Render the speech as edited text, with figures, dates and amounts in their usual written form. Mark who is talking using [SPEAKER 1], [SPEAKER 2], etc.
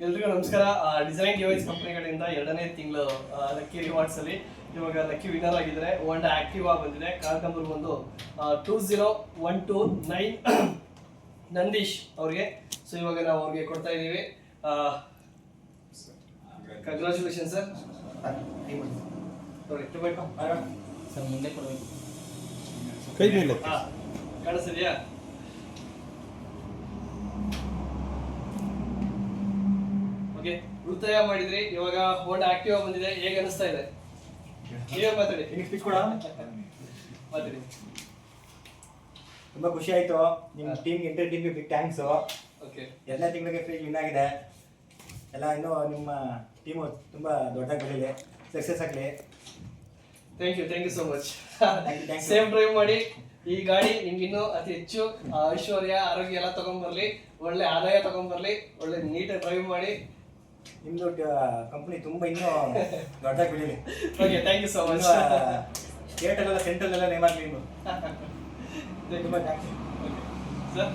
[SPEAKER 1] ಎಲ್ರಿಗೂ ನಮಸ್ಕಾರ. Design device company ಕಡೆಯಿಂದ 2ನೇ ತಿಂಗಳು ಲಕ್ಕಿ ರಿವಾರ್ಡ್ಸ್ ಅಲ್ಲಿ ಇವಾಗ ಲಕ್ಕಿ ವಿನ್ನರ್ ಆಗಿದ್ರೆ ಹೋಂಡಾ ಆಕ್ಟಿವಾ ಬಂದಿದೆ. ಕಾರ್ ನಂಬರ್ ಬಂದು 20129 ನಂದೀಶ್ ಅವ್ರಿಗೆ. ಸೊ ಇವಾಗ ನಾವು ಅವ್ರಿಗೆ ಕೊಡ್ತಾ ಇದ್ದೀವಿ. Congratulation sir.
[SPEAKER 2] ಸರ್ ಮುಂದೆ ಕೊಡಬೇಕು.
[SPEAKER 3] ಕೈ ಮೇಲೆ
[SPEAKER 1] ಕಾಣಿಸ್ತಿದ್ಯಾ? ಓಕೆ, ಉಳಿತಾಯ ಮಾಡಿದ್ರಿ. ಇವಾಗ ಹೋಂಡಾ ಆಕ್ಟಿವಾ ಬಂದಿದೆ. ಹೇಗೆ ಅನಿಸ್ತಾ ಇದೆ? ನೀವೇ ಮಾತಾಡಿ. ಮಾತಾಡಿ.
[SPEAKER 4] ತುಂಬಾ ಖುಷಿ ಆಯ್ತು. ನಿಮ್ಮ ಟೀಮ್ಗೆ ಎಂಟರ್ ಟೀಮ್ಗೆ ಬಿಗ್ ಥ್ಯಾಂಕ್ಸ್.
[SPEAKER 1] ಓಕೆ,
[SPEAKER 4] 2ನೇ ತಿಂಗಳಿಗೆ ಫ್ರೀಜ್ ವಿನ್ ಆಗಿದೆ. ಎಲ್ಲ ಇನ್ನೂ ನಿಮ್ಮ ಟೀಮು ತುಂಬಾ ದೊಡ್ಡದಾಗಿ ಬೆಳೀಲಿ, ಸಕ್ಸಸ್ ಆಗಲಿ.
[SPEAKER 1] Thank you so much.
[SPEAKER 4] Thank you.
[SPEAKER 1] Safe drive ಮಾಡಿ. ಈ ಗಾಡಿ ನಿಮ್ಗೆ ಇನ್ನೂ ಅತಿ ಹೆಚ್ಚು ಐಶ್ವರ್ಯ, ಆರೋಗ್ಯ ಎಲ್ಲ ತಗೊಂಡ್ಬರ್ಲಿ, ಒಳ್ಳೆ ಆದಾಯ ತಗೊಂಡ್ಬರ್ಲಿ, ಒಳ್ಳೆ ನೀಟಾಗಿ ಡ್ರೈವ್ ಮಾಡಿ.
[SPEAKER 4] ನಿಮ್ದು ಕಂಪ್ನಿ ತುಂಬಾ ಇನ್ನೂ ದೊಡ್ಡದಾಗಿ ಬೆಳೀಲಿ.
[SPEAKER 1] Okay, thank you so much.
[SPEAKER 4] ಸ್ಟೇಟಲ್ಲೆಲ್ಲ ಸೆಂಟ್ರಲ್ಲೆಲ್ಲ ನೇಮ್ ಆಗಲಿ. ತುಂಬಾ ಥ್ಯಾಂಕ್ಸ್
[SPEAKER 1] ಸರ್.